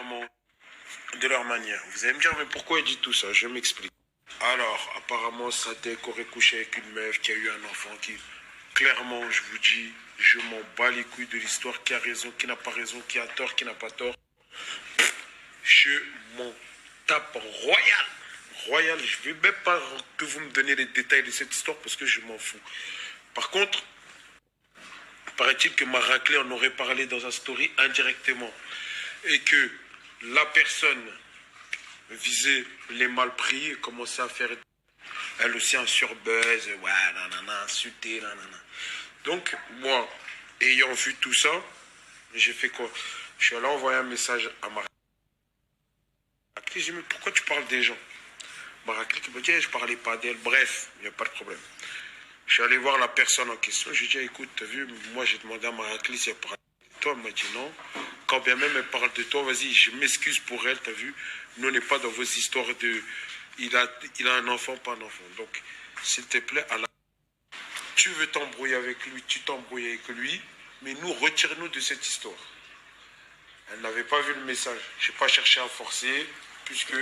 clairement de leur manière. Vous allez me dire, mais pourquoi il dit tout ça? Je m'explique. Alors, apparemment, Sadek aurait couché avec une meuf qui a eu un enfant qui... Clairement, je vous dis, je m'en bats les couilles de l'histoire, qui a raison, qui n'a pas raison, qui a tort, qui n'a pas tort. Je m'en tape royal. Royal, je ne vais même pas que vous me donniez les détails de cette histoire parce que je m'en fous. Par contre, paraît-il que Maraclé en aurait parlé dans un story indirectement et que la personne visait les mal pris et commençait à faire elle aussi un surbuzz, ouais, nanana, insulté, nanana. Donc, moi, ayant vu tout ça, j'ai fait quoi? Je suis allé envoyer un message à Maraclé. J'ai dit, mais pourquoi tu parles des gens? Maraclé qui me dit, je parlais pas d'elle. Bref, il n'y a pas de problème. Je suis allé voir la personne en question. Je lui ai dit, écoute, t'as vu, moi j'ai demandé à Maraclé si elle parlait de toi. Elle m'a dit non. Quand bien même elle parle de toi, vas-y, je m'excuse pour elle, t'as vu. Nous, on n'est pas dans vos histoires de... Il a un enfant, pas un enfant. Donc, s'il te plaît, tu veux t'embrouiller avec lui, tu t'embrouilles avec lui, mais nous, retire-nous de cette histoire. Elle n'avait pas vu le message. Je n'ai pas cherché à forcer, puisque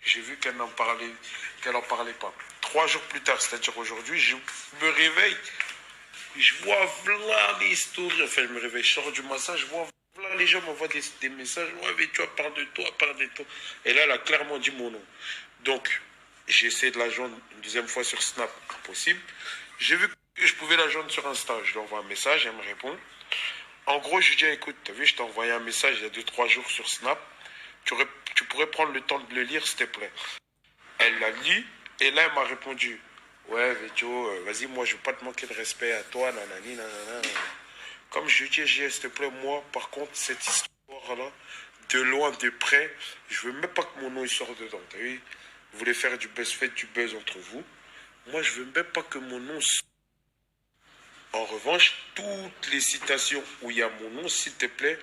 j'ai vu qu'elle n'en parlait pas. 3 jours plus tard, c'est-à-dire aujourd'hui, je me réveille, je vois voilà les stories, enfin je me réveille, je sors du massage, je vois voilà les gens m'envoient des messages, ouais mais tu vois, parle de toi, parle de toi. Et là, elle a clairement dit mon nom. Donc, j'ai essayé de la joindre une deuxième fois sur Snap, impossible. J'ai vu que je pouvais la joindre sur Insta, je lui envoie un message, elle me répond. En gros, je lui dis, écoute, t'as vu, je t'ai envoyé un message il y a 2-3 jours sur Snap. Tu pourrais prendre le temps de le lire, s'il te plaît. Elle l'a lu, et là, elle m'a répondu, ouais, Vétio, vas-y, moi, je veux pas te manquer de respect à toi, nanani, nanana. Comme je lui dis, s'il te plaît, moi, par contre, cette histoire-là, de loin, de près, je veux même pas que mon nom il sorte dedans, t'as vu? Vous voulez faire du buzz, faites du buzz entre vous. Moi, je veux même pas que mon nom sorte. En revanche, toutes les citations où il y a mon nom, s'il te plaît,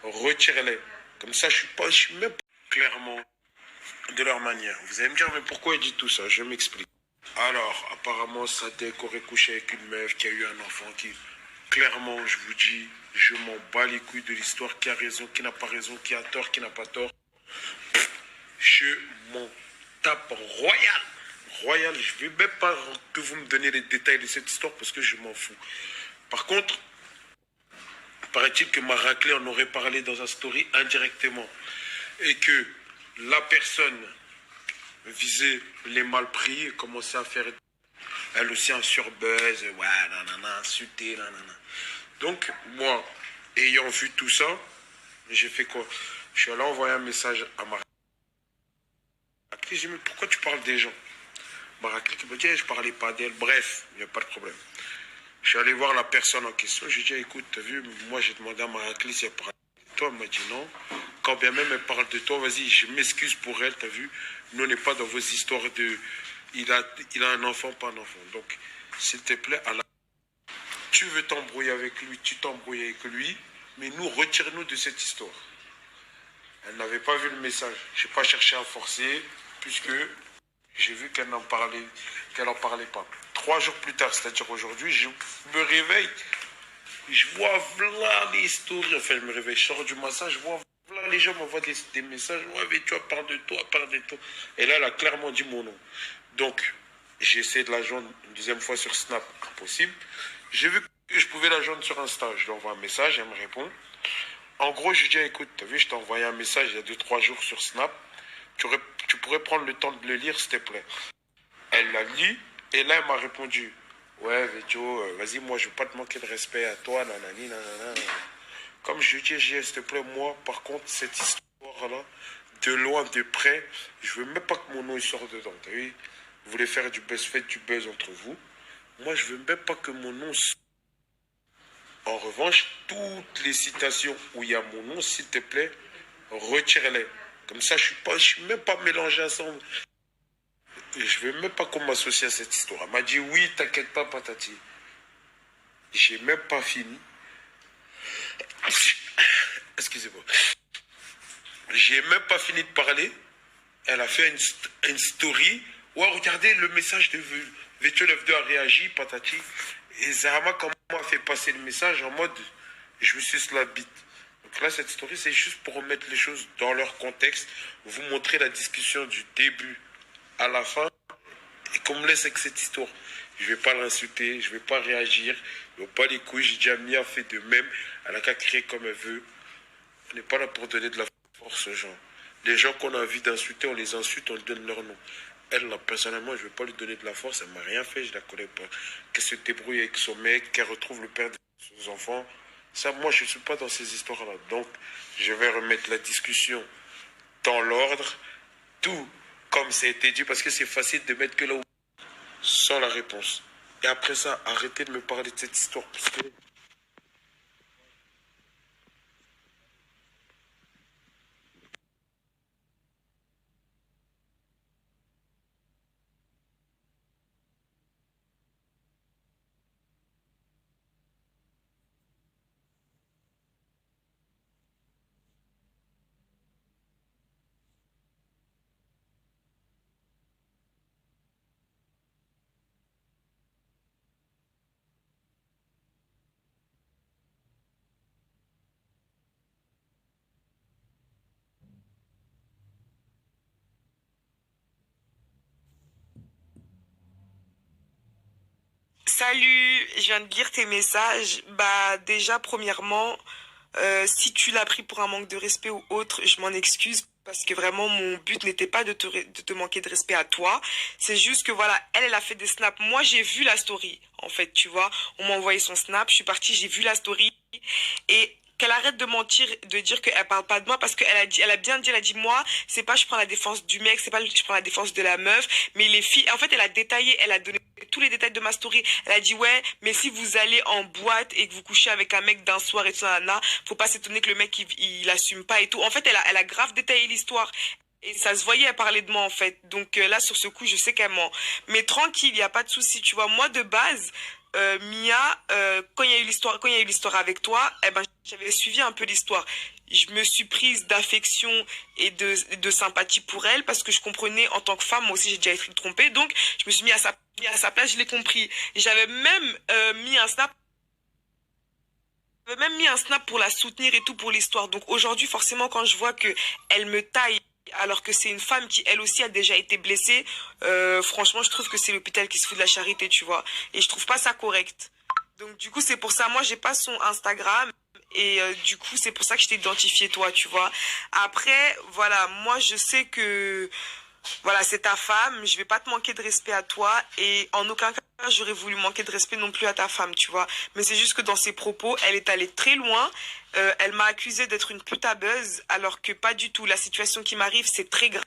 retire-les. Comme ça, je suis même pas clairement de leur manière. Vous allez me dire, mais pourquoi il dit tout ça? Je m'explique. Alors, apparemment, Sadek aurait couché avec une meuf qui a eu un enfant qui... Clairement, je vous dis, je m'en bats les couilles de l'histoire, qui a raison, qui n'a pas raison, qui a tort, qui n'a pas tort. Je m'en tape royal. Royal, je ne vais même pas que vous me donniez les détails de cette histoire parce que je m'en fous. Par contre, paraît-il que Maraclé en aurait parlé dans un story indirectement et que la personne visait les mal pris et commençait à faire elle aussi un surbuzz, ouais, nanana, insulté, nanana. Donc, moi, ayant vu tout ça, j'ai fait quoi? Je suis allé envoyer un message à Maraclé. J'ai dit, mais pourquoi tu parles des gens? Maraclé qui me dit, je parlais pas d'elle. Bref, il n'y a pas de problème. Je suis allé voir la personne en question. Je lui ai dit, écoute, t'as vu, moi j'ai demandé à Maraclé si elle parlait de toi. Elle m'a dit non. Quand bien même elle parle de toi, vas-y, je m'excuse pour elle, t'as vu. Nous, on n'est pas dans vos histoires de... Il a un enfant, pas un enfant. Donc, s'il te plaît, tu veux t'embrouiller avec lui, tu t'embrouilles avec lui, mais nous, retire-nous de cette histoire. Elle n'avait pas vu le message. Je n'ai pas cherché à forcer, puisque j'ai vu qu'elle n'en parlait pas. 3 jours plus tard, c'est-à-dire aujourd'hui, je me réveille, je vois voilà les stories, enfin je me réveille, je sors du massage, je vois voilà les gens m'envoient des messages, ouais mais tu vois, parle de toi, parle de toi. Et là, elle a clairement dit mon nom. Donc, j'ai essayé de la joindre une deuxième fois sur Snap, impossible. J'ai vu que je pouvais la joindre sur Insta, je lui envoie un message, elle me répond. En gros, je lui dis, écoute, t'as vu, je t'ai envoyé un message il y a 2-3 jours sur Snap. Tu pourrais prendre le temps de le lire, s'il te plaît. Elle l'a lu, et là, elle m'a répondu, ouais, Vétio, vas-y, moi, je veux pas te manquer de respect à toi, nanani, nanana. Comme je lui dis, s'il te plaît, moi, par contre, cette histoire-là, de loin, de près, je veux même pas que mon nom il sorte dedans, t'as vu? Vous voulez faire du buzz, faites du buzz entre vous. Moi, je veux même pas que mon nom sorte. En revanche, toutes les citations où il y a mon nom, s'il te plaît, retire-les. Comme ça, je suis même pas mélangé ensemble. Et je veux même pas qu'on m'associe à cette histoire. Elle m'a dit, oui, t'inquiète pas, patati. J'ai même pas fini. Excusez-moi. J'ai même pas fini de parler. Elle a fait une story. Ouais, regardez, le message de Vétio 92 a réagi, patati. Et Zahama, comment a fait passer le message en mode, je vous suce la bite. Donc là, cette story, c'est juste pour remettre les choses dans leur contexte, vous montrer la discussion du début à la fin, et qu'on me laisse avec cette histoire. Je vais pas l'insulter, je vais pas réagir, je vais pas les couilles, j'ai déjà Mia fait de même, elle a qu'à crier comme elle veut. On n'est pas là pour donner de la force aux gens. Les gens qu'on a envie d'insulter, on les insulte, on leur donne leur nom. Elle, là, personnellement, je ne vais pas lui donner de la force, elle m'a rien fait, je ne la connais pas. Qu'elle se débrouille avec son mec, qu'elle retrouve le père de ses enfants. Ça, moi, je ne suis pas dans ces histoires-là. Donc, je vais remettre la discussion dans l'ordre, tout comme ça a été dit, parce que c'est facile de mettre que là où sans la réponse. Et après ça, arrêtez de me parler de cette histoire, parce que Salut, je viens de lire tes messages. Bah déjà, premièrement, si tu l'as pris pour un manque de respect ou autre, je m'en excuse parce que vraiment mon but n'était pas de te manquer de respect à toi. C'est juste que voilà, elle a fait des snaps. Moi, j'ai vu la story, en fait, tu vois. On m'a envoyé son snap, je suis partie, j'ai vu la story et qu'elle arrête de mentir, de dire qu'elle parle pas de moi parce qu'elle a dit, elle a bien dit, elle a dit moi, c'est pas je prends la défense du mec, c'est pas je prends la défense de la meuf, mais les filles, en fait, elle a détaillé, elle a donné tous les détails de ma story. Elle a dit ouais, mais si vous allez en boîte et que vous couchez avec un mec d'un soir et tout ça, faut pas s'étonner que le mec il assume pas et tout. En fait, elle a grave détaillé l'histoire. Et ça se voyait, elle parlait de moi en fait. Donc là, sur ce coup, je sais qu'elle ment. Mais tranquille, il n'y a pas de souci, tu vois. Moi, de base, Mia, quand il y a eu l'histoire avec toi, eh ben, j'avais suivi un peu l'histoire. Je me suis prise d'affection et de sympathie pour elle parce que je comprenais en tant que femme, moi aussi j'ai déjà été trompée, donc je me suis mis à sa place, je l'ai compris. J'avais même mis un snap. J'avais même mis un snap pour la soutenir et tout pour l'histoire. Donc aujourd'hui, forcément, quand je vois que elle me taille alors que c'est une femme qui elle aussi a déjà été blessée, franchement, je trouve que c'est l'hôpital qui se fout de la charité, tu vois. Et je trouve pas ça correct. Donc du coup, c'est pour ça, moi, j'ai pas son Instagram. Et du coup, c'est pour ça que je t'ai identifié toi, tu vois. Après, voilà, moi, je sais que voilà, c'est ta femme, je vais pas te manquer de respect à toi et en aucun cas j'aurais voulu manquer de respect non plus à ta femme, tu vois. Mais c'est juste que dans ses propos, elle est allée très loin. Elle m'a accusé d'être une pute à buzz alors que pas du tout. La situation qui m'arrive, c'est très grave.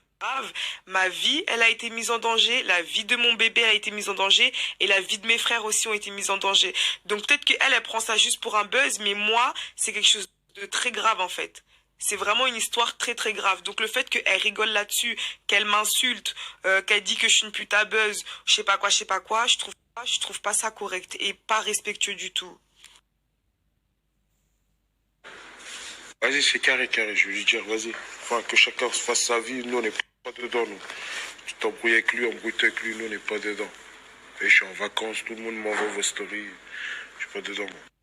Ma vie, elle a été mise en danger, la vie de mon bébé a été mise en danger et la vie de mes frères aussi ont été mises en danger. Donc peut-être qu'elle, elle prend ça juste pour un buzz, mais moi, c'est quelque chose de très grave en fait. C'est vraiment une histoire très très grave. Donc le fait qu'elle rigole là-dessus, qu'elle m'insulte, qu'elle dit que je suis une pute à buzz, je sais pas quoi, je trouve pas ça correct et pas respectueux du tout. vas-y, c'est carré, carré. Je vais lui dire, vas-y. Enfin, que chacun fasse sa vie. Nous, on n'est pas dedans, nous. Tu t'embrouilles avec lui, embrouille-toi avec lui. Nous, on n'est pas dedans. Et je suis en vacances, tout le monde m'envoie vos stories. Je suis pas dedans, moi.